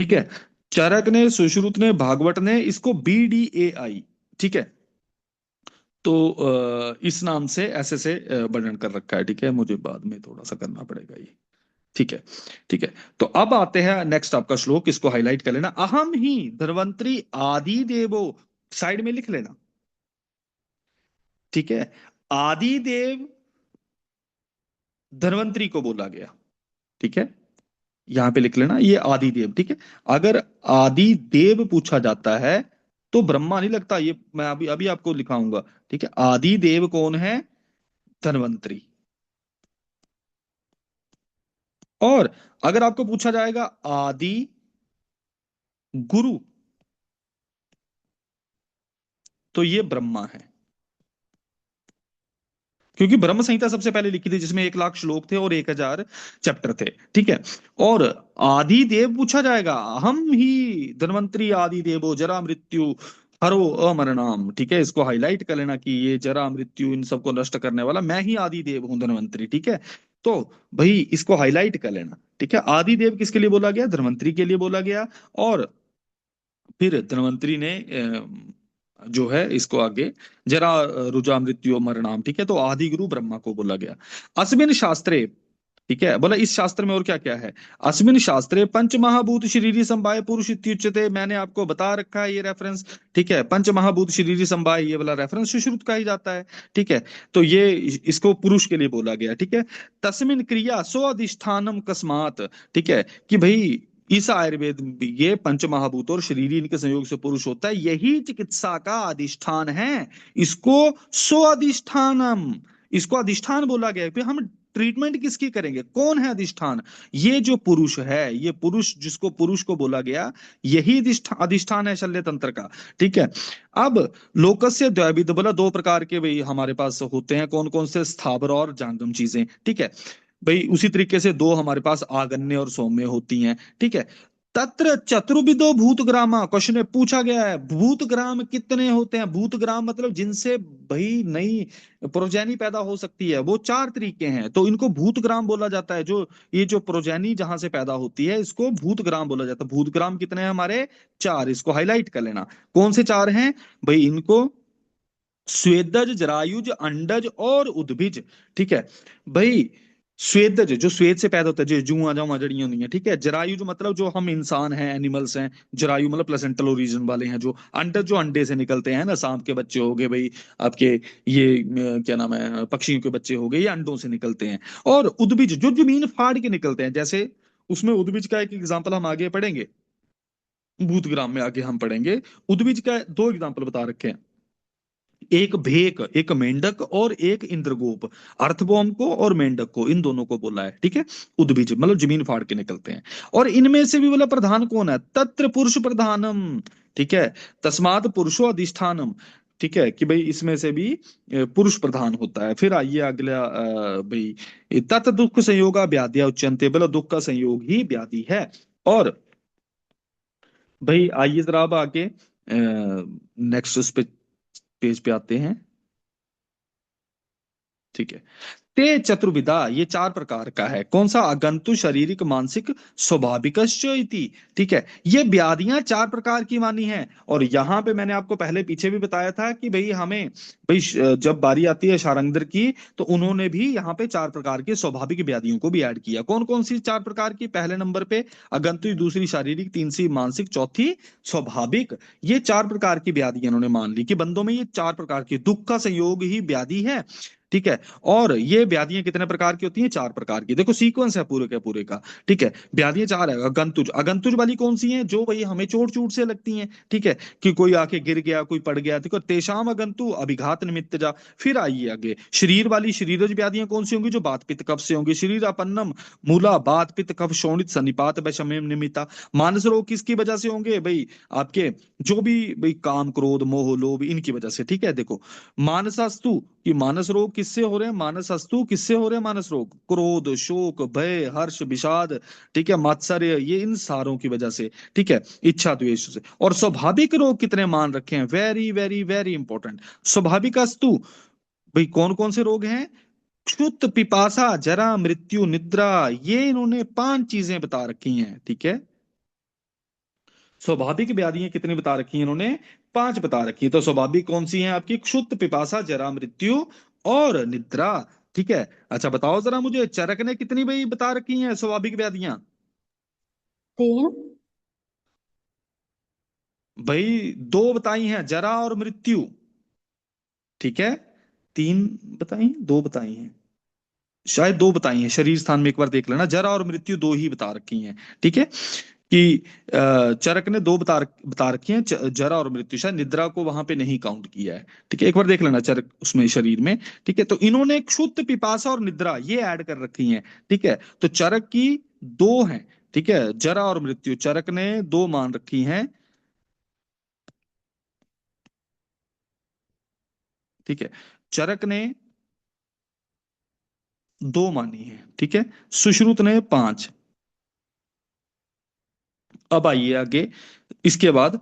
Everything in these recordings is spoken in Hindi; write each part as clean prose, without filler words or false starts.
ठीक है। चरक ने, सुश्रुत ने, भागवत ने इसको BDAI, ठीक है। तो इस नाम से ऐसे से वर्णन कर रखा है, ठीक है। मुझे बाद में थोड़ा सा करना पड़ेगा ये, ठीक है। ठीक है। तो अब आते हैं नेक्स्ट आपका श्लोक, इसको हाईलाइट कर लेना। अहम ही धन्वंतरी आदि देवो, साइड में लिख लेना, ठीक है। आदि देव धन्वंतरी को बोला गया, ठीक है। यहां पे लिख लेना ये आदि देव, ठीक है। अगर आदि देव पूछा जाता है तो ब्रह्मा नहीं लगता, ये मैं अभी अभी आपको लिखाऊंगा, ठीक है। आदि देव कौन है? धन्वंतरी। और अगर आपको पूछा जाएगा आदि गुरु, तो ये ब्रह्मा है, क्योंकि ब्रह्म संहिता सबसे पहले लिखी थी जिसमें 1 लाख श्लोक थे और 1000 चैप्टर थे, ठीक है। और आदि देव पूछा जाएगा, हम ही धन्वंतरी आदि देवो जरा मृत्यु हरो अमरनाम, ठीक है। इसको हाईलाइट कर लेना कि ये जरा मृत्यु इन सबको नष्ट करने वाला मैं ही आदि देव हूं, धन्वंतरी, ठीक है। तो भाई इसको हाईलाइट कर लेना, ठीक है। आदि देव किसके लिए बोला गया? धन्वंतरी के लिए बोला गया। और फिर धन्वंतरी ने जो है इसको आगे जरा रुजा मृत्यु मरणाम, ठीक है। तो आदि गुरु ब्रह्मा को बोला गया। अस्मिन शास्त्रे, ठीक है, बोला इस शास्त्र में और क्या क्या है। अस्मिन शास्त्रे पंच महाभूत शरीरी समवाय पुरुष इत्युच्यते, मैंने आपको बता रखा है ये रेफरेंस, ठीक है। पंच महाभूत शरीरी समवाय ये वाला रेफरेंस सुश्रुत का ही जाता है, ठीक है। तो ये इसको पुरुष के लिए बोला गया, ठीक है। तस्मिन क्रिया स्व अधिष्ठानम कस्मात, ठीक है, कि भाई इस आयुर्वेद में भी ये पंच महाभूत और शरीर इनके संयोग से पुरुष होता है, यही चिकित्सा का अधिष्ठान है। इसको स्व अधिष्ठानम, इसको अधिष्ठान बोला गया है। फिर हम ट्रीटमेंट किसकी करेंगे? कौन है अधिष्ठान? ये जो पुरुष है, ये पुरुष जिसको पुरुष को बोला गया, यही अधिष्ठान है शल्य तंत्र का, ठीक है। अब लोकस्य द्वैविध, बोला 2 प्रकार के भाई हमारे पास होते हैं, कौन कौन से? स्थावर और जांगम चीजें, ठीक है। भाई उसी तरीके से 2 हमारे पास आगन्य और सौम्य होती हैं, ठीक है। तत्र चतुर्विदो भूतग्रामा, क्वेश्चन में पूछा गया है भूतग्राम कितने होते हैं? भूतग्राम मतलब जिनसे भाई नई प्रोजेनी पैदा हो सकती है, वो 4 तरीके हैं, तो इनको भूतग्राम बोला जाता है। जो ये जो प्रोजेनी जहां से पैदा होती है इसको भूतग्राम बोला जाता है। भूतग्राम कितने हैं हमारे? 4, इसको हाईलाइट कर लेना। कौन से 4 हैं भाई? इनको स्वेदज, जरायुज, अंडज और उद्भिज, ठीक है। भाई स्वेदज जो स्वेद से पैदा होता है, जो जुआ जावा जड़ियां होती हैं, ठीक है। जरायु जो मतलब जो हम इंसान हैं, एनिमल्स हैं। जरायु मतलब प्लेसेंटल ओरिजिन वाले हैं। जो अंडज जो अंडे से निकलते हैं ना, सांप के बच्चे हो गए भाई आपके, ये क्या नाम है, पक्षियों के बच्चे हो गए, ये अंडों से निकलते हैं। और उद्भिज जो जमीन फाड़ के निकलते हैं, जैसे उसमें उद्भिज का एक एग्जाम्पल हम आगे पढ़ेंगे, भूतग्राम में आगे हम पढ़ेंगे। उद्भिज का 2 एग्जाम्पल बता रखे हैं, एक भेक, एक मेंढक और एक इंद्रगोप। अर्थवॉर्म को और मेंढक को, इन दोनों को बोला है, ठीक है। उद्भिज मतलब जमीन फाड़ के निकलते हैं। और इनमें से भी बोला प्रधान कौन है? तत्र पुरुष प्रधानम, ठीक है। तस्मात् पुरुषो अधिष्ठानम, ठीक है, कि भाई इसमें से भी पुरुष प्रधान होता है। फिर आइए अगला भाई तत् दुख संयोगा व्याधिया उच्यन्ते, बोला दुख का संयोग ही व्याधि है। और भाई आइए जरा अब आगे नेक्स्ट उस पे पेज पे आते हैं, ठीक है। ते चतुर्विधा ये 4 प्रकार का है। कौन सा? अगंतु, शारीरिक, मानसिक, स्वाभाविकश्च इति, ठीक है। ये व्याधियां 4 प्रकार की मानी हैं। और यहाँ पे मैंने आपको पहले पीछे भी बताया था कि भाई हमें भाई जब बारी आती है शारंगधर की, तो उन्होंने भी यहाँ पे 4 प्रकार के स्वाभाविक व्याधियों को भी ऐड किया। कौन कौन सी 4 प्रकार की? पहले नंबर पे अगंतु, दूसरी शारीरिक, तीसरी मानसिक, चौथी स्वाभाविक। ये 4 प्रकार की व्याधि इन्होंने मान ली कि बंदों में ये 4 प्रकार की दुख का संयोग ही व्याधि है, ठीक है। और ये व्याधियां कितने प्रकार की होती हैं? 4 प्रकार की। देखो सीक्वेंस है पूरे के पूरे का, ठीक है। व्याधियां 4 है। अगंतुज, अगंतुज वाली कौन सी हैं? जो भाई हमें चोट चोट से लगती हैं, ठीक है, कि कोई आके गिर गया, कोई पड़ गया, देखो तेषाम अगंतु अभिघात निमित्त जा। फिर आइए आगे शरीर वाली, शरीरज व्याधियां कौन सी होंगी? जो बात पित्त कफ से होंगी। शरीर अपन्नम मूला बात पित्त कफ शोणित सन्निपात वैषम्यम निमित्ता। मानस रोग किसकी वजह से होंगे भाई? आपके जो भी भाई काम क्रोध मोह लोभ इनकी वजह से, ठीक है। देखो मानसास्तु, कि मानस रोग किससे हो रहे हैं? मानस अस्तु किससे हो रहे हैं मानस रोग? क्रोध, शोक, भय, हर्ष, विषाद, ठीक है, मात्सर्य, ये इन सारों की वजह से, ठीक है, इच्छा द्वेष से। और स्वाभाविक रोग कितने मान रखे हैं? Very very very important. स्वाभाविक अस्तु भाई कौन कौन से रोग हैं? क्षुत, पिपासा, जरा, मृत्यु, निद्रा, ये इन्होंने 5 चीजें बता रखी हैं, ठीक है। स्वाभाविक व्याधियां कितनी बता रखी हैं इन्होंने? 5 बता रखी है। तो स्वाभाविक कौन सी हैं आपकी? क्षुत, पिपासा, जरा, मृत्यु और निद्रा। ठीक है। अच्छा बताओ जरा मुझे, चरक ने कितनी भाई बता रखी हैं स्वाभाविक व्याधियां? 3। भाई 2 बताई हैं, जरा और मृत्यु। ठीक है। 3 बताई, 2 बताई हैं, शायद 2 बताई हैं। शरीर स्थान में एक बार देख लेना, जरा और मृत्यु 2 ही बता रखी हैं। ठीक है। कि चरक ने 2 बता रखी हैं, जरा और मृत्यु, शायद निद्रा को वहां पे नहीं काउंट किया है। ठीक है, एक बार देख लेना चरक उसमें शरीर में। ठीक है, तो इन्होंने क्षुत, पिपासा और निद्रा ये ऐड कर रखी हैं। ठीक है, तो चरक की 2 हैं। ठीक है, जरा और मृत्यु चरक ने 2 मान रखी हैं। ठीक है, चरक ने 2 मानी है। ठीक है, सुश्रुत ने 5। अब आइए आगे, इसके बाद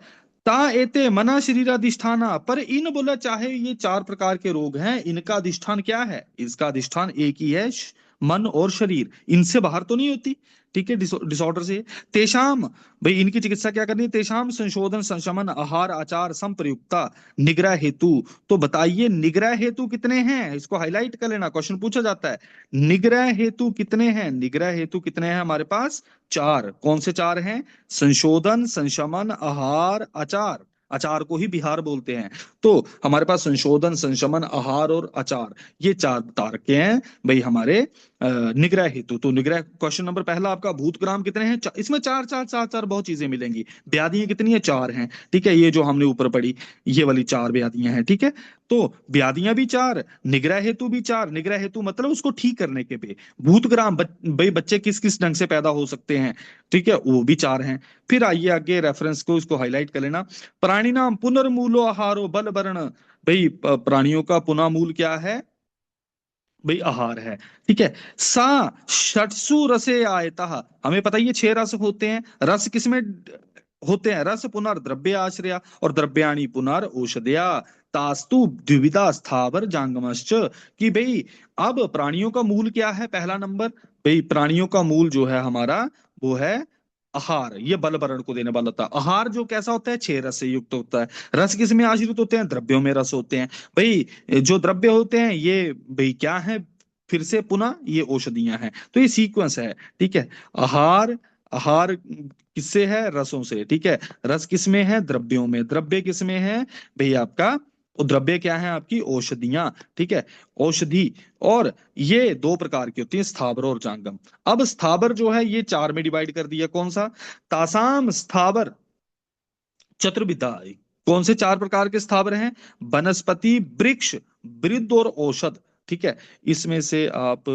ता एते मना शरीराधिष्ठाना, पर इन बोला चाहे ये 4 प्रकार के रोग हैं, इनका अधिष्ठान क्या है? इसका अधिष्ठान एक ही है, मन और शरीर, इनसे बाहर तो नहीं होती। ठीक है, डिसऑर्डर से। तेषाम, भाई इनकी चिकित्सा क्या करनी है? तेषाम संशोधन, संशमन, आहार आचार संप्रयुक्ता, निग्रह हेतु। तो बताइए निग्रह हेतु कितने हैं? इसको हाईलाइट कर लेना, क्वेश्चन पूछा जाता है। निग्रह हेतु कितने हैं? निग्रह हेतु कितने हैं हमारे पास? 4। कौन से 4 हैं? संशोधन, संशमन, आहार, आचार। आचार को ही बिहार बोलते हैं। तो हमारे पास संशोधन, संशमन, आहार और आचार, ये 4 बता रखे हैं भाई हमारे निग्रह हेतु। तो निग्रह, क्वेश्चन नंबर पहला आपका, भूतग्राम कितने हैं? इसमें 4 4 4 4 बहुत चीजें मिलेंगी। व्याधियां कितनी है? 4 हैं। ठीक है, ये जो हमने ऊपर पढ़ी, ये वाली 4 व्याधियां हैं। ठीक है, तो व्याधियां भी 4, निग्रह हेतु भी 4। निग्रह हेतु मतलब उसको ठीक करने के पे। भूतग्राम, भाई बच्चे किस किस ढंग से पैदा हो सकते हैं? ठीक है, वो भी 4 हैं। फिर आइए आगे, रेफरेंस को इसको हाईलाइट कर लेना। प्राणी नाम पुनर्मूलो आहारो बल वर्ण, भाई प्राणियों का पुनः मूल क्या है? भाई आहार है। ठीक है। सा षट्सु रसे आयता, हमें पता ही है 6 रस होते हैं। रस किसमें होते हैं? रस पुनर्द्रव्य आश्रया और द्रव्याणि पुनर् औषधया, तास्तु द्विविधा स्थावर जांगमश्च। कि भाई अब प्राणियों का मूल क्या है? पहला नंबर, भाई प्राणियों का मूल जो है हमारा, वो है आहार। ये बल वर्ण को देने वाला होता है। आहार जो कैसा होता है? 6 रस से युक्त होता है। रस किसमें आश्रित होते हैं? द्रव्यों में रस होते हैं। भाई जो द्रव्य होते हैं ये भाई क्या है? फिर से पुनः ये औषधियां हैं। तो ये सीक्वेंस है। ठीक है, आहार, आहार किससे है? रसों से। ठीक है, रस किसमें है? द्रव्यों में। द्रव्य किसमें है? भाई आपका, वो द्रव्य क्या है? आपकी औषधियां। ठीक है, औषधि। और ये 2 प्रकार की होती है, स्थावर और जांगम। अब स्थावर जो है ये 4 में डिवाइड कर दिया। कौन सा? तासाम स्थावर चतुर्विधा। कौन से 4 प्रकार के स्थावर हैं? वनस्पति, वृक्ष, वृद्ध और औषध। ठीक है, इसमें से आप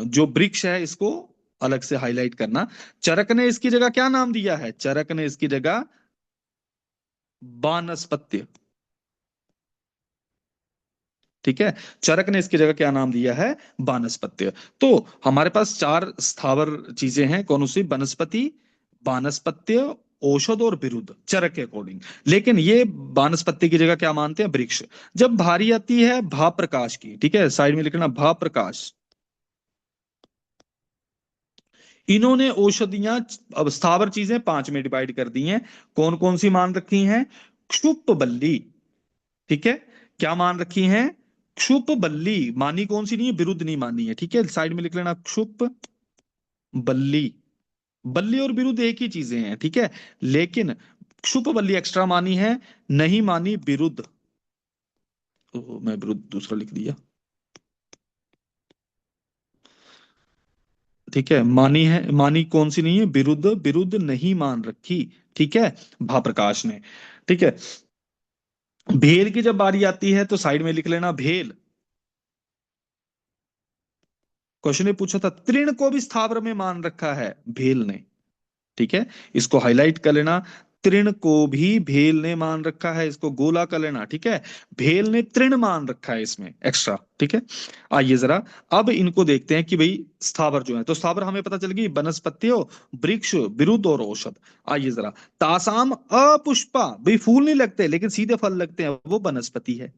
जो वृक्ष है इसको अलग से हाईलाइट करना। चरक ने इसकी जगह क्या नाम दिया है? चरक ने इसकी जगह वानस्पत्य। ठीक है, चरक ने इसकी जगह क्या नाम दिया है? वानस्पत्य। तो हमारे पास 4 स्थावर चीजें हैं, कौन सी? वनस्पति, वानस्पत्य, औषध और विरुद्ध, चरक के अकॉर्डिंग। लेकिन ये वानस्पत्य की जगह क्या मानते हैं? वृक्ष। जब भारी आती है भाप प्रकाश की, ठीक है, साइड में लिखना भाप प्रकाश, इन्होंने औषधियां, अब स्थावर चीजें 5 में डिवाइड कर दी हैं। कौन कौन सी मान रखी हैं? क्षुप बल्ली। ठीक है, क्या मान रखी हैं? क्षुप बल्ली मानी, कौन सी नहीं है? विरुद्ध नहीं मानी है। ठीक है, साइड में लिख लेना क्षुप बल्ली। बल्ली और विरुद्ध एक ही चीजें हैं। ठीक है, लेकिन क्षुप बल्ली एक्स्ट्रा मानी है, नहीं मानी विरुद्ध। तो मैं विरुद्ध दूसरा लिख दिया। ठीक है, मानी है, मानी कौन सी नहीं है? विरुद्ध, विरुद्ध नहीं मान रखी। ठीक है, भाप्रकाश ने। ठीक है, भेल की जब बारी आती है तो साइड में लिख लेना भेल। क्वेश्चन ने पूछा था, तृण को भी स्थावर में मान रखा है भेल ने। ठीक है, इसको हाईलाइट कर लेना। तृण को भी भेल ने मान रखा है, इसको गोला कर लेना। ठीक है, भेल ने तृण मान रखा है इसमें एक्स्ट्रा। ठीक है, आइए जरा अब इनको देखते हैं कि भाई स्थावर जो है, तो स्थावर हमें पता चल गई, वनस्पतियों, वृक्ष, विरुद्ध और औषध। आइए जरा, तासाम अपुष्पा, भाई फूल नहीं लगते लेकिन सीधे फल लगते हैं, वो वनस्पति है।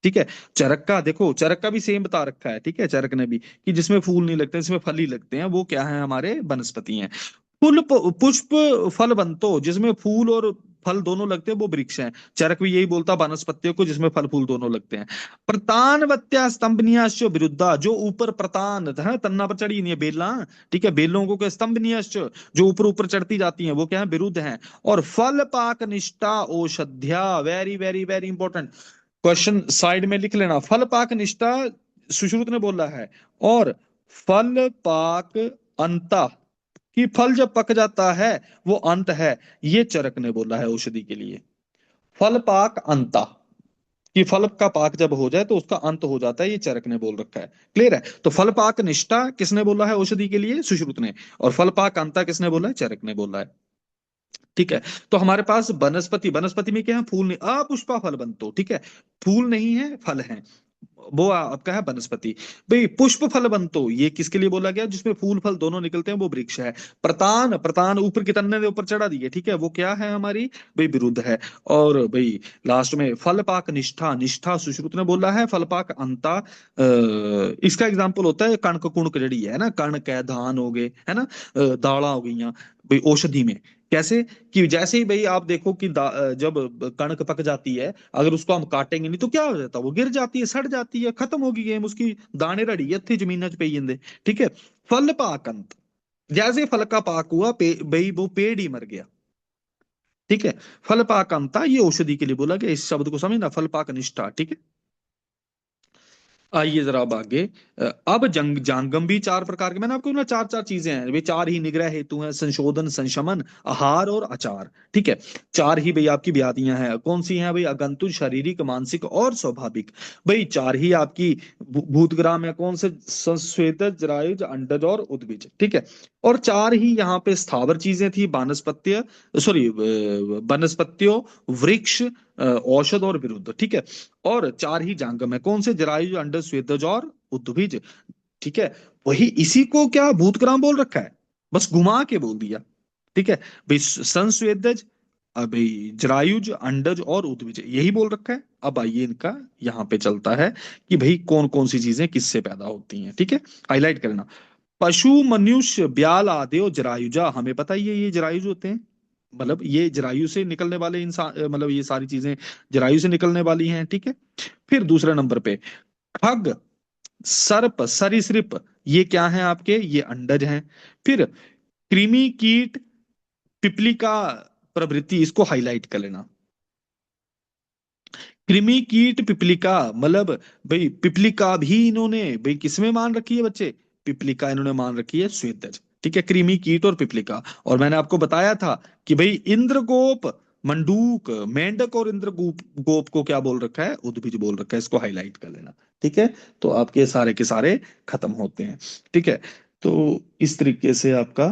ठीक है, चरक का देखो, चरक का भी सेम बता रखा है। ठीक है, चरक ने भी कि जिसमें फूल नहीं लगते, जिसमें फल ही लगते हैं, वो क्या है? हमारे वनस्पति हैं। पुष्प फल बनतो, जिसमें फूल और फल दोनों लगते हैं वो वृक्ष हैं। चरक भी यही बोलता वनस्पतियों को जिसमें फल फूल दोनों लगते हैं। प्रतानवत्या स्तंभनीयाश्च विरुद्धा, जो ऊपर प्रतान है तन्ना पर चढ़ी नहीं है बेला, ठीक है, बेलों को क्या स्तंभनीयाश्च, जो ऊपर ऊपर चढ़ती जाती हैं वो क्या है, विरुद्ध हैं। और फल पाक निष्ठा औषध्या, very very very important question, side में लिख लेना। फल पाक निष्ठा सुश्रुत ने बोला है, और फल पाक अंता, कि फल जब पक जाता है वो अंत है, ये चरक ने बोला है औषधि के लिए। फल पाक अंता, कि फल का पाक जब हो जाए तो उसका अंत हो जाता है, ये चरक ने बोल रखा है। क्लियर है? तो फल पाक निष्ठा किसने बोला है औषधि के लिए? सुश्रुत ने। और फल पाक अंता किसने बोला है? चरक ने बोला है। ठीक है, तो हमारे पास वनस्पति, वनस्पति में क्या है, फूल नहीं, अपुष्पा फल बनतो, ठीक है, फूल नहीं है फल है, वो आपका है वनस्पति। भाई पुष्प फल बनतो, ये किसके लिए बोला गया? जिसमें फूल फल दोनों निकलते हैं वो वृक्ष है। प्रतान, प्रतान ऊपर की तन्ने के ऊपर चढ़ा दिए, ठीक है, वो क्या है हमारी भाई विरुद्ध है। और भाई लास्ट में फल पाक निष्ठा, निष्ठा सुश्रुत ने बोला है, फल पाक अंता इसका एग्जाम्पल होता है कणक कुणक जड़ी है ना, कणक है, धान हो गए है ना, दाला हो गई भाई औषधि में। कैसे? कि जैसे ही भाई आप देखो कि जब कणक पक जाती है, अगर उसको हम काटेंगे नहीं तो क्या हो जाता है, वो गिर जाती है, सड़ जाती है, खत्म होगी गेम, उसकी दाने रड़ी थे जमीन च पे जंदे। ठीक है, फल पाक अंत, जैसे फल का पाक हुआ भाई वो पेड़ ही मर गया। ठीक है, फल पाक अंता ये औषधि के लिए बोला गया, इस शब्द को समझना, फल पाक निष्ठा। ठीक है, आइए जरा अब आगे। अब जंग जांगम भी चार प्रकार के, मैंने आपको बोला चार चार चीजें हैं, वे चार ही निग्रह हेतु हैं, संशोधन, संशमन, आहार और आचार। ठीक है, चार ही भाई आपकी व्याधियां हैं। कौन सी हैं भाई? अगंतुज, शारीरिक, मानसिक और स्वाभाविक। भाई चार ही आपकी भूतग्राम है, कौन से? संस्वेदज, जरायुज, अंडज और उद्भिज। ठीक है, और चार ही यहाँ पे स्थावर चीजें थी, वानस्पत्य, सॉरी वनस्पत्यों, वृक्ष, औषध और विरुद्ध। ठीक है, और चार ही जांगम है, कौन से? जरायुज, अंडज, स्वेदज और उद्भिज। ठीक है, वही इसी को क्या भूतग्राम बोल रखा है, बस घुमा के बोल दिया। ठीक है भाई, संस्वेदज, भाई जरायुज, अंडज और उद्भिज, यही बोल रखा है। अब आइए इनका यहाँ पे चलता है कि भाई कौन कौन सी चीजें किससे पैदा होती हैं। ठीक है, हाईलाइट करना। पशु, मनुष्य, ब्याल आदि और जरायुजा, हमें पता ही है ये जरायुज होते हैं, मतलब ये जरायु से निकलने वाले इंसान, मतलब ये सारी चीजें जरायु से निकलने वाली हैं। ठीक है, फिर दूसरे नंबर पे खग, सर्प, सरीसृप, ये क्या है आपके? ये अंडज हैं। फिर कृमि, कीट, पिपलिका प्रवृत्ति, इसको हाईलाइट कर लेना। कृमि, कीट, पिपलिका, मतलब भाई पिपलिका भी इन्होंने भाई किसमें मान रखी है बच्चे? पिपलिका इन्होंने मान रखी है स्वेदज। ठीक है, कृमि, कीट और पिपलिका। और मैंने आपको बताया था कि भाई इंद्रगोप, मंडूक, मेंढक और इंद्रगोप गोप को क्या बोल रखा है? उद्भिज बोल रखा है, इसको हाईलाइट कर लेना। ठीक है, तो आपके सारे के सारे खत्म होते हैं। ठीक है, तो इस तरीके से आपका,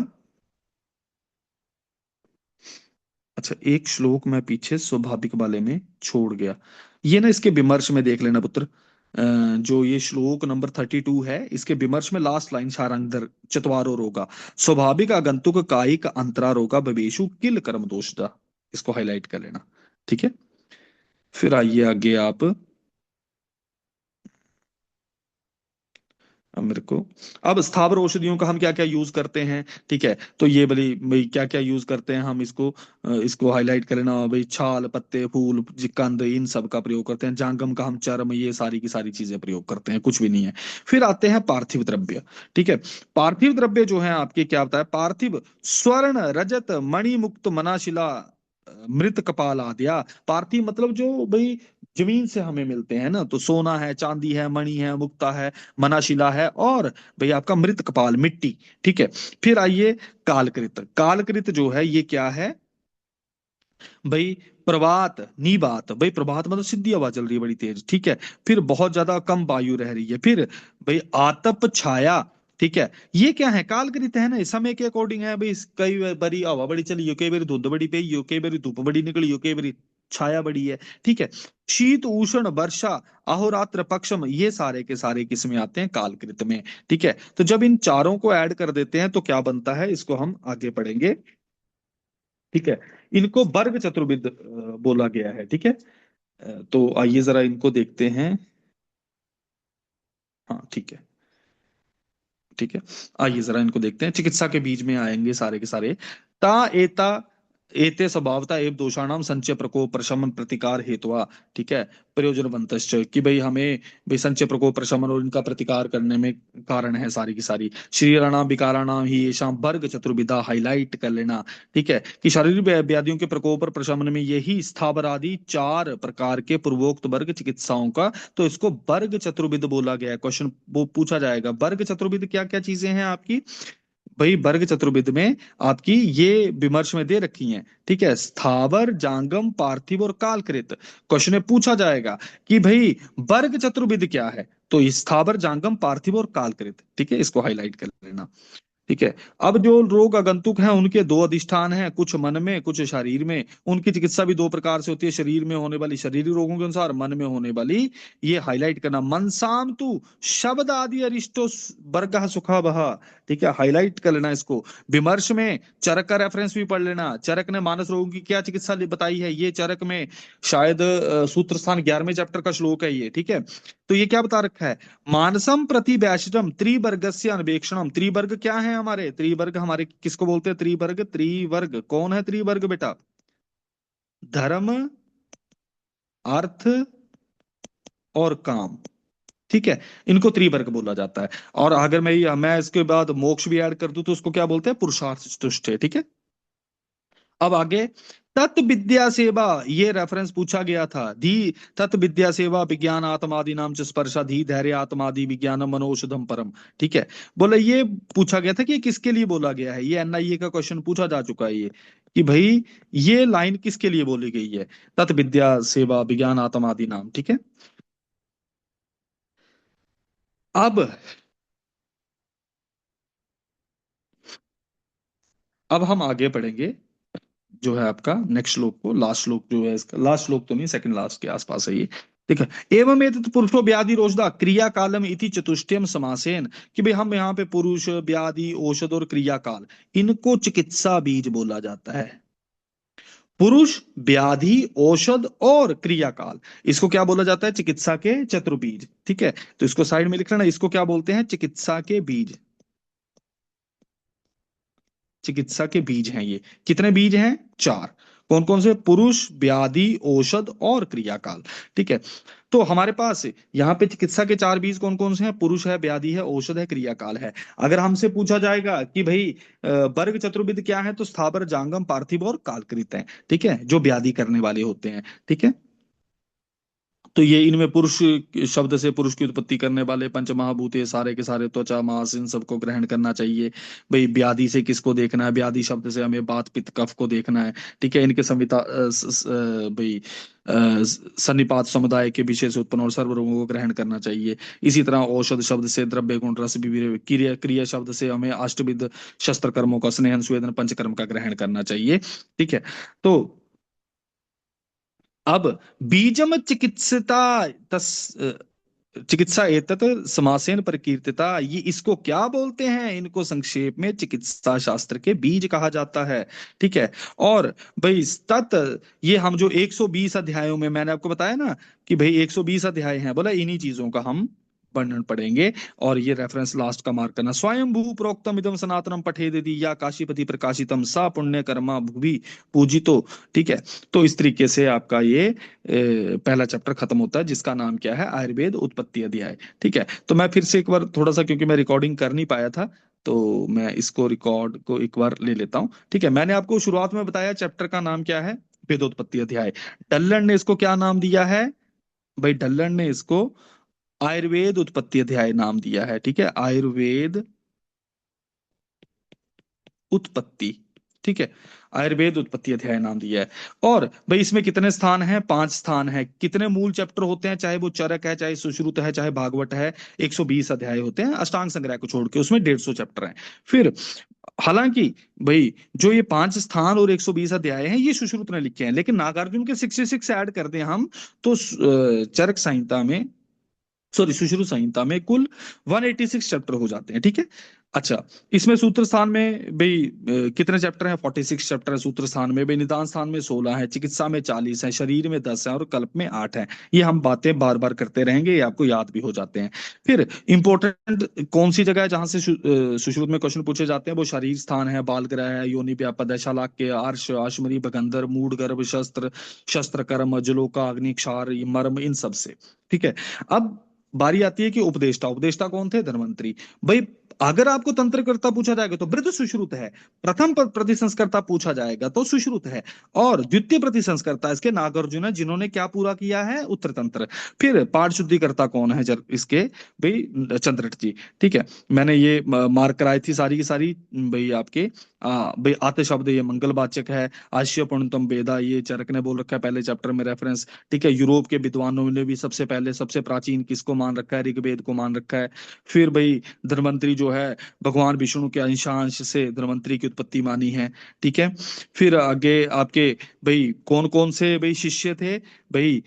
अच्छा एक श्लोक मैं पीछे स्वाभाविक वाले में छोड़ गया, ये ना इसके विमर्श में देख लेना पुत्र। जो ये श्लोक नंबर 32 है, इसके विमर्श में लास्ट लाइन, सारंगधर चतवारो रोगा, स्वाभाविक आगंतुक कायिक अंतरा रोगा बवेशु किल कर्म दोषदा, इसको हाईलाइट कर लेना। ठीक है, फिर आइए आगे आप। अब मेरे को, अब स्थावर औषधियों का हम क्या क्या यूज करते हैं? ठीक है, तो ये बड़ी भाई क्या क्या यूज करते हैं हम, इसको इसको हाईलाइट कर लेना भाई। छाल, पत्ते, फूल, कंद, इन सब का प्रयोग करते हैं। जांगम का हम चर्म, ये सारी की सारी चीजें प्रयोग करते हैं, कुछ भी नहीं है। फिर आते हैं पार्थिव द्रव्य। ठीक है, पार्थिव द्रव्य जो है आपके क्या होता है? पार्थिव स्वर्ण, रजत, मणि मुक्त, मनाशिला, मृत कपाल आद्या। पार्थिव मतलब जो भाई जमीन से हमें मिलते हैं ना, तो सोना है, चांदी है, मणि है, मुक्ता है, मनाशिला है, और भाई आपका मृत कपाल, मिट्टी। ठीक है, फिर आइए कालकृत। कालकृत जो है ये क्या है भाई? प्रभात, नीबात, भाई प्रभात मतलब सीधी हवा चल रही है बड़ी तेज। ठीक है, फिर बहुत ज्यादा कम वायु रह रही है। फिर भाई आतप छाया। ठीक है, ये क्या है? कालकृत है ना, इस समय के अकॉर्डिंग है भाई। कई बारी हवा बड़ी चली हो, कई बारी धुंध बड़ी पई हो, कई बारी धूप बड़ी निकली हो, कई बारी छाया बड़ी है। ठीक है, शीत, उष्ण, वर्षा, अहोरात्र, पक्षम, ये सारे के सारे किसमें आते हैं? कालकृत में। ठीक है, तो जब इन चारों को ऐड कर देते हैं तो क्या बनता है, इसको हम आगे पढ़ेंगे। ठीक है, इनको वर्ग चतुर्विद बोला गया है। ठीक है, तो आइए जरा इनको देखते हैं। हाँ ठीक है, ठीक है, आइए जरा इनको देखते हैं। चिकित्सा के बीज में आएंगे सारे के सारे। ता एता एते स्वभावता एव दोषाणाम संचय प्रकोप प्रशमन प्रतिकार हेतुआ। ठीक है, प्रयोजनवंतश्च, कि भाई हमें भाई संचय प्रकोप प्रशमन और इनका प्रतिकार करने में कारण है सारी की सारी। शरीराणाम विकाराणाम ही येषां वर्ग चतुर्विधा, हाईलाइट कर लेना। ठीक है, कि शारीरिक व्याधियों के प्रकोप और प्रशमन में यही स्थावर आदि 4 प्रकार के पूर्वोक्त वर्ग चिकित्साओं का, तो इसको वर्ग चतुर्विध बोला गया है। क्वेश्चन वो पूछा जाएगा, वर्ग चतुर्विध क्या क्या चीजें हैं आपकी। भाई वर्ग चतुर्विद में आपकी ये विमर्श में दे रखी हैं। ठीक है, स्थावर जांगम पार्थिव और कालकृत। क्वेश्चन में पूछा जाएगा कि भाई वर्ग चतुर्विद क्या है, तो स्थावर जांगम पार्थिव और कालकृत। ठीक है, इसको हाईलाइट कर लेना। ठीक है, अब जो रोग आगंतुक हैं उनके 2 अधिष्ठान हैं, कुछ मन में कुछ शरीर में। उनकी चिकित्सा भी 2 प्रकार से होती है, शरीर में होने वाली शारीरिक रोगों के अनुसार, मन में होने वाली, ये हाईलाइट करना। मनसाम तु शब्द आदि अरिष्टो वर्ग सुखा बहा। ठीक है, हाईलाइट कर लेना इसको। विमर्श में चरक का रेफरेंस भी पढ़ लेना। चरक ने मानस रोगों की क्या चिकित्सा बताई है, ये चरक में शायद सूत्र स्थान 11वें चैप्टर का श्लोक है ये। ठीक है, तो ये क्या बता रखा है, मानसम प्रति व्याशितम त्रिवर्गस्य अन्वेक्षणम। त्रिवर्ग क्या है हमारे, त्रिवर्ग हमारे किसको बोलते हैं, त्रिवर्ग। त्रिवर्ग कौन है त्रिवर्ग बेटा, धर्म अर्थ और काम। ठीक है, इनको त्रिवर्ग बोला जाता है। और अगर मैं इसके बाद मोक्ष भी ऐड कर दूं तो उसको क्या बोलते हैं, पुरुषार्थ चतुष्टय। ठीक है, अब आगे तत् विद्या सेवा, ये रेफरेंस पूछा गया था। धी तत् विद्या सेवा विज्ञान आत्मादि नाम च स्पर्शा धी धैर्य आत्मादि विज्ञानम मनोषधम परम। ठीक है, बोले ये पूछा गया था कि ये किसके लिए बोला गया है। ये एनआईए का क्वेश्चन पूछा जा चुका है ये, कि भाई ये लाइन किसके लिए बोली गई है, तत् विद्या सेवा विज्ञान आत्मादि नाम। ठीक है, अब हम आगे बढ़ेंगे, जो है आपका नेक्स्ट श्लोक को, लास्ट श्लोक जो है इसका, लास्ट श्लोक तो नहीं, सेकंड लास्ट के आसपास है ये। देखो, एवं एतत् पुरुषो व्याधि रोषधा क्रिया कालम इति चतुष्टयम समासेन, कि भाई हम यहाँ पे पुरुष व्याधि औषध और क्रिया काल, इनको चिकित्सा बीज बोला जाता है। पुरुष व्याधि औषध और क्रिया काल, इसको क्या बोला जाता है, चिकित्सा के चतुर्बीज। ठीक है, तो इसको साइड में लिख लेना, इसको क्या बोलते हैं, चिकित्सा के बीज। चिकित्सा के बीज हैं ये। कितने बीज हैं, 4। कौन कौन से, पुरुष व्याधि औषध और क्रियाकाल। ठीक है, तो हमारे पास यहाँ पे चिकित्सा के 4 बीज कौन कौन से हैं, पुरुष है, व्याधि है, औषध है, क्रियाकाल है। अगर हमसे पूछा जाएगा कि भाई वर्ग चतुर्विद क्या है, तो स्थावर जांगम पार्थिव और कालकृत है। ठीक है, जो व्याधि करने वाले होते हैं। ठीक है, तो ये इनमें पुरुष शब्द से पुरुष की उत्पत्ति करने वाले पंच महाभूत, ये सारे के सारे त्वचा मांस, इन सबको ग्रहण करना चाहिए। भाई व्याधि से किसको देखना है, व्याधि शब्द से हमें बात पित्त कफ को देखना है। ठीक है, इनके संविता भाई सन्निपात समुदाय के विषय से उत्पन्न और सर्व रोगों को ग्रहण करना चाहिए। इसी तरह औषध शब्द से द्रव्य गुण रस विवेक, क्रिया क्रिया शब्द से हमें अष्टविध शस्त्र कर्मों का, स्नेहन स्वेदन पंचकर्म का ग्रहण करना चाहिए। ठीक है, तो अब बीजम चिकित्सता तस चिकित्सा एतत समासेन प्रकीर्तिता, ये इसको क्या बोलते हैं, इनको संक्षेप में चिकित्सा शास्त्र के बीज कहा जाता है। ठीक है, और भाई तत्, ये हम जो 120 अध्यायों में मैंने आपको बताया ना कि भाई 120 अध्याय हैं, बोला इन्हीं चीजों का हम वर्णन पढ़ेंगे। और ये रेफरेंस लास्ट का मार्क करना, स्वयं भू प्रोक्तम इदम सनातनम पठेद यदि या काशीपति प्रकाशितम सा पुण्य कर्मा भुवि पूजितो। ठीक है, तो इस तरीके से आपका ये पहला चैप्टर खत्म होता है, जिसका नाम क्या है, आयुर्वेद उत्पत्ति अध्याय। ठीक है, तो मैं फिर से एक बार थोड़ा सा, क्योंकि मैं रिकॉर्डिंग कर नहीं पाया था, तो मैं इसको रिकॉर्ड को एक बार ले लेता हूँ। ठीक है, मैंने आपको शुरुआत में बताया चैप्टर का नाम क्या है, वेदोत्पत्ति अध्याय। डल्लन ने इसको क्या नाम दिया है, भाई डल्लन ने इसको आयुर्वेद उत्पत्ति अध्याय नाम दिया है। ठीक है, आयुर्वेद उत्पत्ति। ठीक है, आयुर्वेद उत्पत्ति अध्याय नाम दिया है। और भाई इसमें कितने स्थान हैं, 5 स्थान है। कितने मूल चैप्टर होते हैं, चाहे वो चरक है, चाहे सुश्रुत है, चाहे भागवत है, 120 अध्याय होते हैं अष्टांग संग्रह को छोड़ के, उसमें 150 चैप्टर हैं। फिर हालांकि भाई जो ये 5 स्थान और 120 अध्याय हैं, ये सुश्रुत ने लिखे हैं, लेकिन नागार्जुन के 66 ऐड कर दें हम, तो चरक संहिता में, सॉरी सुश्रुत संहिता में कुल 186 चैप्टर हो जाते हैं। ठीक है, अच्छा, इसमें सूत्र स्थान में भाई कितने चैप्टर हैं? 46 चैप्टर है सूत्र स्थान में भाई। निदान स्थान में 16 है, चिकित्सा में 40 है, शरीर में 10 है और कल्प में 8 है। ये हम बातें बार बार करते रहेंगे, ये आपको याद भी हो जाते हैं। फिर इंपॉर्टेंट कौन सी जगह है जहां से सुश्रुत में क्वेश्चन पूछे जाते हैं? वो शरीर स्थान है, बाल ग्रह है, योनि व्यापद है, शालाक्य, आर्ष, आश्मरी, भगंधर, मूड, गर्भ, शस्त्र, शस्त्र कर्म, जलोका, अग्नि, क्षार, मर्म, इन सब से। ठीक है। अब बारी आती है कि उपदेष्टा। उपदेष्टा कौन थे? धन्वंतरी। भाई अगर आपको तंत्रकर्ता पूछा जाएगा तो वृद्ध सुश्रुत है। प्रथम प्रतिसंस्कर्ता पूछा जाएगा तो सुश्रुत है। और द्वितीय प्रतिसंस्कर्ता इसके नागार्जुन है, जिन्होंने क्या पूरा किया है? उत्तर तंत्र। फिर पाठ शुद्धिकर्ता कौन है इसके? भाई चंद्रट जी। ठीक है। मैंने ये मार्क कराई थी सारी की सारी भाई आपके। भाई आते शब्द ये मंगलवाचक है। आश्य पूर्णतम वेदा ये चरक ने बोल रखा है पहले चैप्टर में रेफरेंस। ठीक है। यूरोप के विद्वानों ने भी सबसे पहले सबसे प्राचीन किसको मान रखा है? ऋग्वेद को मान रखा है। फिर भाई धन्वंतरी जो है भगवान विष्णु के अंशांश से धन्वंतरी की उत्पत्ति मानी है। ठीक है। फिर आगे आपके भाई कौन कौन से भाई शिष्य थे? भाई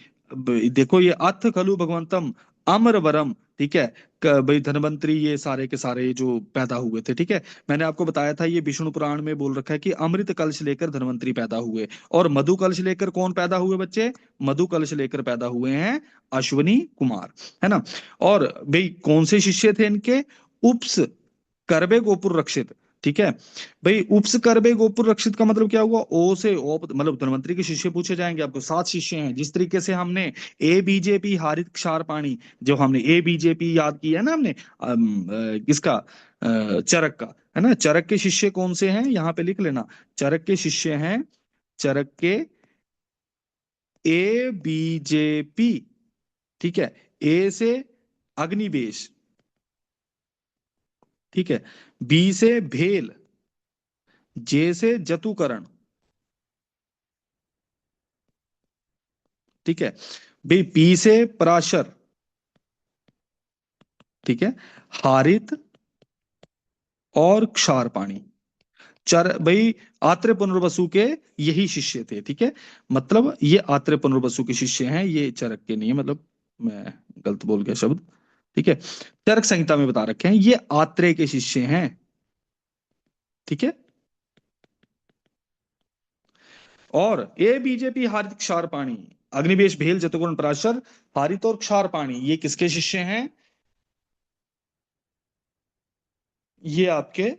देखो ये अथ खलु भगवंतम अमर वरम। ठीक है। भाई धन्वंतरी ये सारे के सारे जो पैदा हुए थे। ठीक है। मैंने आपको बताया था ये विष्णु पुराण में बोल रखा है कि अमृत कलश लेकर धन्वंतरी पैदा हुए। और मधु कलश लेकर कौन पैदा हुए बच्चे? मधु कलश लेकर पैदा हुए हैं अश्वनी कुमार। है ना। और भाई कौन से शिष्य थे इनके? उप्स, करबे, गोपुर, रक्षित। ठीक है। भाई उप्स, करबे, गोपुर, रक्षित का मतलब क्या हुआ? ओ से ओ मतलब धन्वंतरी के शिष्य पूछे जाएंगे आपको। 7 शिष्य हैं। जिस तरीके से हमने ए बीजेपी हारित क्षार पाणी, जो हमने ए बीजेपी याद किया है ना हमने किसका? चरक का। है ना। चरक के शिष्य कौन से हैं? यहाँ पे लिख लेना। चरक के शिष्य हैं, चरक के ए बीजेपी। ठीक है। ए से अग्निवेश। ठीक है। बी से भेल, जे से जतुकरण। ठीक है। बी पी से पराशर। ठीक है। हारित और क्षार पाणी। चर भाई आत्रेय पुनर्वसु के यही शिष्य थे। ठीक है। मतलब ये आत्रेय पुनर्वसु के शिष्य हैं, ये चरक के नहीं है। मतलब मैं गलत बोल गया शब्द। ठीक है। चरक संहिता में बता रखे हैं ये आत्रेय के शिष्य हैं। ठीक है। और ए बीजेपी हारित क्षार पाणी, अग्निवेश भेल जतुगुण पराशर, हारित और क्षार पाणी ये किसके शिष्य हैं? ये आपके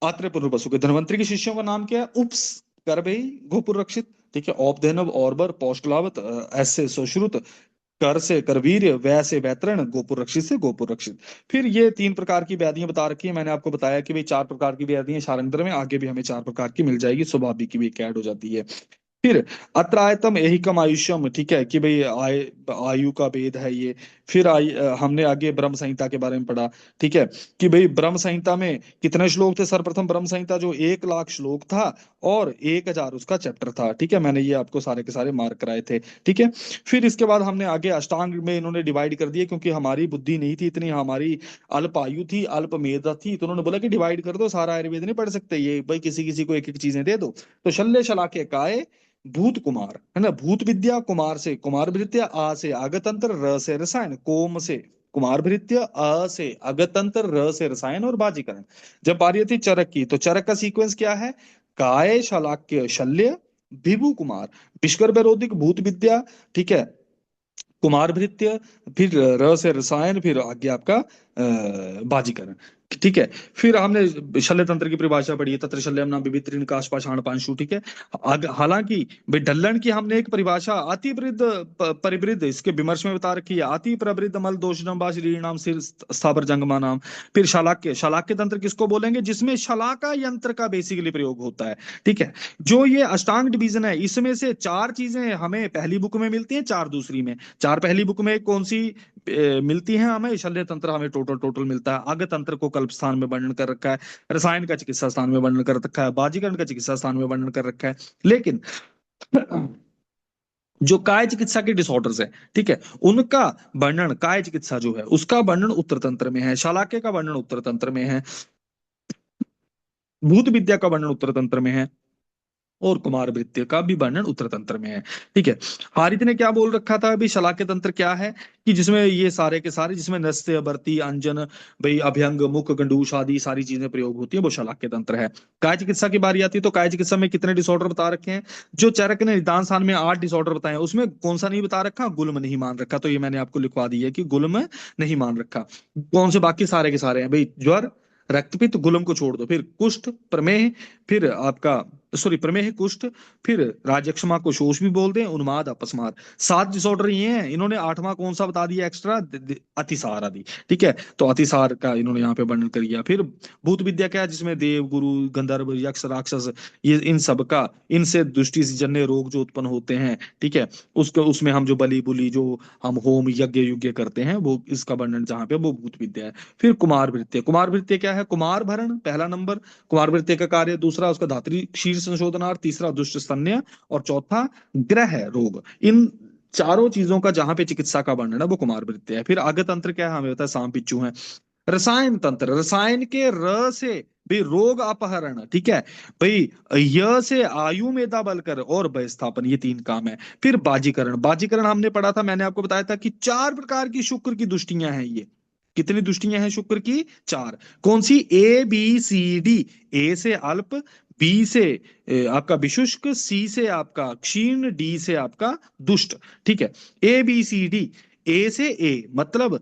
आत्रेय पुनर्वसु के। धन्वंतरी के शिष्यों का नाम क्या है? उप्स, करबई, गोपुर, रक्षित। ठीक है। औपधेनव, औरबर, पौष्टलावत, ऐसे सुश्रुत, कर से करवीर्य, वै से वैतरण, गोपुर रक्षित से गोपुर रक्षित। फिर ये 3 प्रकार की व्याधियां बता रखी है। मैंने आपको बताया कि भाई 4 प्रकार की व्याधियां शारंगधर में, आगे भी हमें 4 प्रकार की मिल जाएगी। स्वाभाविक की भी एक ऐड हो जाती है। फिर अत्रायतम एहिकम आयुष्यम। ठीक है कि भाई आयु का भेद है ये। फिर हमने आगे ब्रह्म संहिता के बारे में पढ़ा। ठीक है। कि भाई ब्रह्म संहिता में कितने श्लोक थे? सर्वप्रथम ब्रह्म संहिता जो 1 लाख श्लोक था और 1000 उसका चैप्टर था। ठीक है। मैंने ये आपको सारे के सारे मार्क कराए थे। ठीक है। फिर इसके बाद हमने आगे अष्टांग में इन्होंने डिवाइड कर दिए, क्योंकि हमारी बुद्धि नहीं थी इतनी, हमारी अल्प आयु थी, अल्प मेधा थी, तो उन्होंने बोला कि डिवाइड कर दो, सारा आयुर्वेद नहीं पढ़ सकते ये भाई, किसी किसी को एक एक चीजें दे दो। तो शल्य शलाके काय भूत कुमार। है ना। भूत विद्या, कुमार से कुमार भृत्य, आ से आगतंत्र, र से रसायन, कोम से कुमार भृत्य, अ से अगतंत्र, र से रसायन और बाजीकरण। जब बारी आती चरक की, तो चरक का सीक्वेंस क्या है? काय, शलाक्य, शल्य, विभु कुमार, विष्कर वैरोधिक, भूत विद्या। ठीक है। कुमार भृत्य, फिर र से रसायन, फिर आगे आपका बाजीकरण। ठीक है। फिर हमने शल्य तंत्र की परिभाषा पढ़ी है। तत्र शल्यम नाम विभिन्न काश पाषाण पांशु। ठीक है। हालांकि भाई ढल्लन की हमने एक परिभाषा अति वृद्ध परिवृद्ध इसके विमर्श में बता रखी है। अति प्रवृद्ध मल दोषणम बा शरीराम सिर स्थावर जंगमा नाम। फिर शालाक्य। शालाक्य तंत्र किसको बोलेंगे? जिसमें शलाका यंत्र का बेसिकली प्रयोग होता है। ठीक है। जो ये अष्टांग डिवीजन है, इसमें से 4 चीजें हमें पहली बुक में मिलती हैं, 4 दूसरी में। 4 पहली बुक में कौन सी मिलती हैं हमें? शल्य तंत्र हमें टोटल टोटल मिलता है। आग तंत्र को कल्प स्थान में वर्णन कर रखा है। रसायन का चिकित्सा स्थान में वर्णन कर रखा है। बाजीकरण का चिकित्सा स्थान में वर्णन कर रखा है। लेकिन जो काय चिकित्सा के डिसऑर्डर्स है, ठीक है, उनका वर्णन, काय चिकित्सा जो है उसका वर्णन उत्तर तंत्र में है। शालाक्य का वर्णन उत्तर तंत्र में है। भूत विद्या का वर्णन उत्तर तंत्र में है। और कुमार वृत्य का भी वर्णन उत्तर तंत्र में है। ठीक है। हारित ने क्या बोल रखा था अभी, शलाक्य तंत्र क्या है कि जिसमें ये सारे के सारे, जिसमें नस्त्य बर्ती अंजन भाई अभ्यंग मुख गंडूश आदि सारी चीजें प्रयोग होती है, वो शलाक्य तंत्र है। काय चिकित्सा की बारी आती है तो काय चिकित्सा में कितने डिसऑर्डर बता रखे हैं, जो चरक ने निदान स्थान में 8 डिसऑर्डर बताए हैं, उसमें कौन सा नहीं बता रखा, गुल्म नहीं मान रखा, तो ये मैंने आपको लिखवा दी है कि गुल्म नहीं मान रखा। कौन से, बाकी सारे के सारे हैं भाई, ज्वर रक्तपित्त गुल्म को छोड़ दो, फिर कुष्ठ प्रमेह, फिर आपका सॉरी प्रमेह कुष्ठ, फिर राजक्षमा को शोष भी बोल दें, उन्माद अपस्मार, 7 डिसऑर्डर ये हैं। इन्होंने 8वां कौन सा बता दिया एक्स्ट्रा, अतिसार आदि। ठीक है, तो अतिसार का इन्होंने यहाँ पे वर्णन कर दिया। फिर भूत विद्या क्या है, जिसमें देव गुरु गंधर्व यक्ष राक्षस, ये इन सब का, इनसे दृष्टि से जन्य रोग जो उत्पन्न होते हैं, ठीक है, उसको उसमें हम जो बलि बुली जो हम होम यज्ञ युज्ञ करते हैं, वो इसका वर्णन जहाँ पे वो भूत विद्या है। फिर कुमार वृत्य, कुमार वृत्य क्या है, कुमार भरण पहला नंबर कुमार वृत्य का कार्य, दूसरा उसका धात्री क्षीर संशोधनार्थ, तीसरा दुष्ट स्तन्य, और चौथा ग्रह रोग। इन चारों चीजों का जहां पे चिकित्सा का वर्णन है वो कुमार वृत्य है। फिर आगे तंत्र क्या है, हमें पता है सांप बिच्छू है। रसायन तंत्र, रसायन के र से भाई रोग अपहरण, ठीक है भाई, य से आयु मेधा बलकर और बहिस्थापन, ये 3 काम है। फिर बाजीकरण, बाजीकरण हमने पढ़ा था, मैंने आपको बताया था कि 4 प्रकार की शुक्र की दुष्टियां हैं ये। कितनी दुष्टियां हैं शुक्र की, 4। कौन सी, ए बी सी डी, ए से अल्प, बी से आपका विशुष्क, सी से आपका क्षीण, डी से आपका दुष्ट। ठीक है, ए बी सी डी, ए से ए मतलब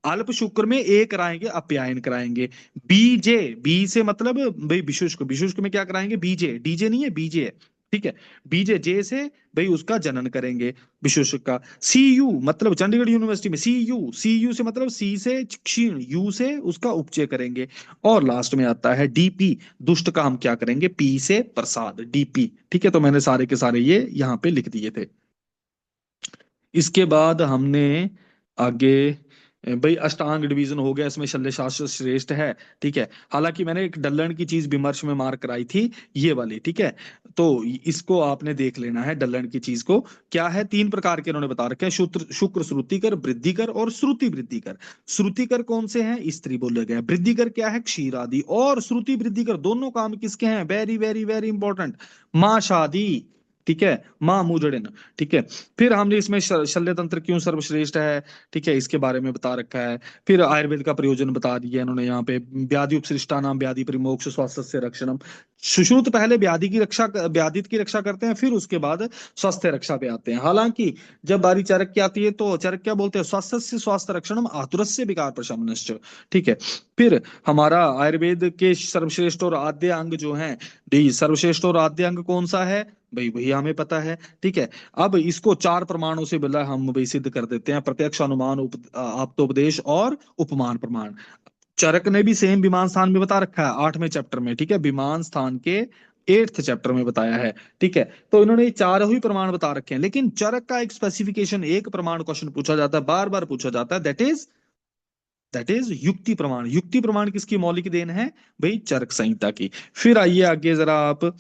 अल्प शुक्र में ए कराएंगे, अप्यायन कराएंगे। बीजे, बी से मतलब भाई विशुष्क, विशुष्क में क्या कराएंगे, बीजे, डीजे नहीं है बीजे है। ठीक है, बीजे, जे से भाई उसका जनन करेंगे विशुष्क का। सी यू मतलब चंडीगढ़ यूनिवर्सिटी में सी यू, सी यू से मतलब सी से क्षीण, यू से उसका उपचय करेंगे। और लास्ट में आता है डीपी, दुष्ट का हम क्या करेंगे, पी से प्रसाद, डीपी। ठीक है, तो मैंने सारे के सारे ये यहाँ पे लिख दिए थे। इसके बाद हमने आगे भाई अष्टांग डिवीजन हो गया, इसमें शल्य शास्त्र श्रेष्ठ है। ठीक है, हालांकि मैंने एक डल्लन की चीज विमर्श में मार्क कराई थी, ये वाली। ठीक है, तो इसको आपने देख लेना है, डल्लन की चीज को। क्या है, 3 प्रकार के इन्होंने बता रखे हैं, शुक्र शुक्र श्रुतिकर, वृद्धिकर और श्रुति वृद्धिकर। श्रुतिकर कौन से हैं, स्त्री बोला गया। वृद्धिकर क्या है, क्षीर आदि। और श्रुति वृद्धिकर दोनों काम किसके हैं, वेरी वेरी वेरी इंपॉर्टेंट, माँ शादी, ठीक है, माँ मुजड़िन। ठीक है, फिर हमने इसमें शल्य तंत्र क्यों सर्वश्रेष्ठ है, ठीक है, इसके बारे में बता रखा है। फिर आयुर्वेद का प्रयोजन बता दिया इन्होंने यहाँ पे, व्याधि उपसृष्टा नाम व्याधि परिमोक्ष स्वास्थ्य से रक्षणम। सुश्रुत पहले व्याधि की रक्षा, व्याधित की रक्षा करते हैं, फिर उसके बाद स्वास्थ्य रक्षा पे आते हैं। हालांकि जब बारी चरक की आती है तो चरक क्या बोलते हैं, स्वास्थ्य से स्वास्थ्य रक्षणम आतुरस्य विकार प्रशमनश्च। ठीक है, फिर हमारा आयुर्वेद के सर्वश्रेष्ठ और आद्य अंग जो है, सर्वश्रेष्ठ और आद्य अंग कौन सा है भाई, वही हमें पता है। ठीक है, अब इसको 4 प्रमाणों से बिल्ला हम भाई सिद्ध कर देते हैं, प्रत्यक्ष अनुमान आप्तोपदेश और उपमान प्रमाण। चरक ने भी सेम विमान स्थान में बता रखा है 8वें चैप्टर में। ठीक है, विमान स्थान के 8th चैप्टर में बताया है। ठीक है, तो इन्होंने ये 4 ही प्रमाण बता रखे हैं, लेकिन चरक का एक स्पेसिफिकेशन, एक प्रमाण क्वेश्चन पूछा जाता है, बार बार पूछा जाता है, दैट इज युक्ति प्रमाण। युक्ति प्रमाण किसकी मौलिक देन है भाई, चरक संहिता की। फिर आइए आगे जरा आप,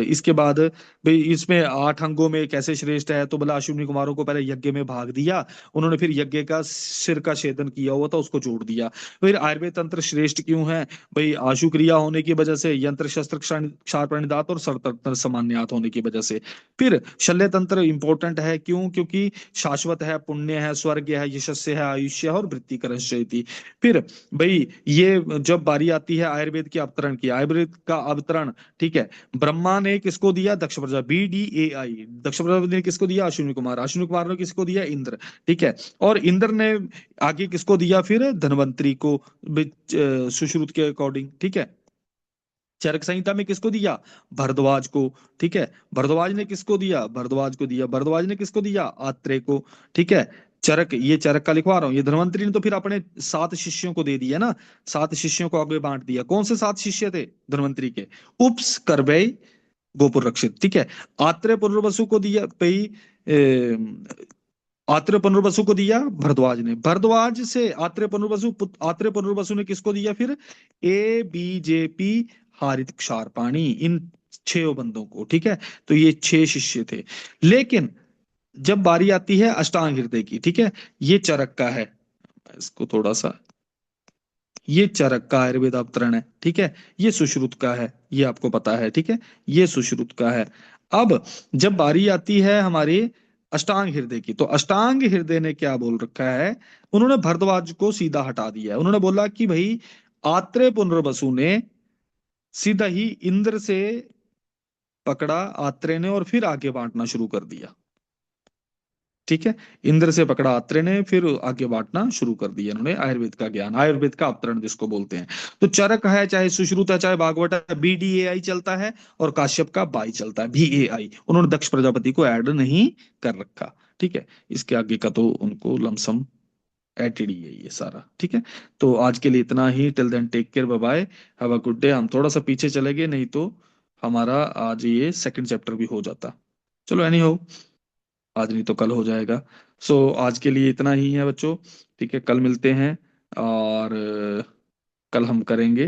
इसके बाद भाई इसमें 8 अंगों में कैसे श्रेष्ठ है, तो बोला अश्विनी कुमारों को पहले यज्ञ में भाग दिया उन्होंने, फिर यज्ञ का सिर का छेदन किया हुआ था उसको जोड़ दिया। फिर आयुर्वेद तंत्र श्रेष्ठ क्यों है भाई, आशु क्रिया होने की वजह से, यंत्र शस्त्र क्षार प्रणिधात और सर्वतंत्र सामान्यात होने की वजह से। फिर शल्य तंत्र इंपॉर्टेंट है क्यों, क्योंकि शाश्वत है, पुण्य है, स्वर्ग है, यशस्य है, आयुष्य है और वृत्तिकरण। फिर भाई ये जब बारी आती है आयुर्वेद के अवतरण की, आयुर्वेद का अवतरण, ठीक है, ब्रह्मा ने किसको दिया, दक्ष प्रजापति, BDAI, दक्ष प्रजापति ने किसको दिया, अश्विनी कुमार, अश्विनी कुमार ने किसको दिया, इंद्र। ठीक है, और इंद्र ने आगे किसको दिया, फिर धनवंतरी को, सुश्रुत के अकॉर्डिंग। ठीक है, चरक संहिता में किसको दिया, भरद्वाज को। ठीक है, भरद्वाज ने किसको दिया, भरद्वाज को दिया, भरद्वाज ने किसको दिया, आत्रेय को। ठीक है, चरक, ये चरक का लिखवा रहा हूं, ये धनवंतरी ने तो फिर अपने 7 शिष्यों को दे दिया ना, 7 शिष्यों को आगे बांट दिया। कौन से 7 शिष्य थे धनवंतरी के, उप्स, करबेय, गोपुर रक्षित। ठीक है, आत्रेय पुनर्वसु को दिया भाई, आत्रेय पुनर्वसु को दिया भरद्वाज ने, भरद्वाज से आत्रेय पुनर्वसु ने किसको दिया फिर, ABJP हारित क्षार पाणी, इन 6 बंदों को। ठीक है, तो ये 6 शिष्य थे। लेकिन जब बारी आती है अष्टांग हृदय की, ठीक है, ये चरक का है, इसको थोड़ा सा, ये चरक का आयुर्वेद अवतरण है, ठीक है। ये सुश्रुत का है, ये आपको पता है, ठीक है। ये सुश्रुत का है। अब जब बारी आती है हमारे अष्टांग हृदय की, तो अष्टांग हृदय ने क्या बोल रखा है, उन्होंने भरद्वाज को सीधा हटा दिया है। उन्होंने बोला कि भाई आत्रेय पुनर्वसु ने सीधा ही इंद्र से पकड़ा आत्रेय ने और फिर आगे बांटना शुरू कर दिया, ठीक है। इंद्र से पकड़ा आत्रेय ने, फिर आगे बांटना शुरू कर दिया इन्होंने आयुर्वेद का ज्ञान, आयुर्वेद का अवतरण जिसको बोलते हैं। तो चरक है, चाहे सुश्रुत है, चाहे भागवत है, BDAI चलता है, और काश्यप का बाई चलता है, VAI। उन्होंने दक्ष प्रजापति को ऐड नहीं कर रखा, ठीक है। इसके आगे का तो उनको लमसम एटेड ही है ये सारा, ठीक है। तो आज के लिए इतना ही। Till then take care, bye bye, have a good day. हम थोड़ा सा पीछे चले गए, नहीं तो हमारा आज ये सेकंड चैप्टर भी हो जाता। चलो एनी हो, आज नहीं तो कल हो जाएगा। सो आज के लिए इतना ही है बच्चों, ठीक है। कल मिलते हैं, और कल हम करेंगे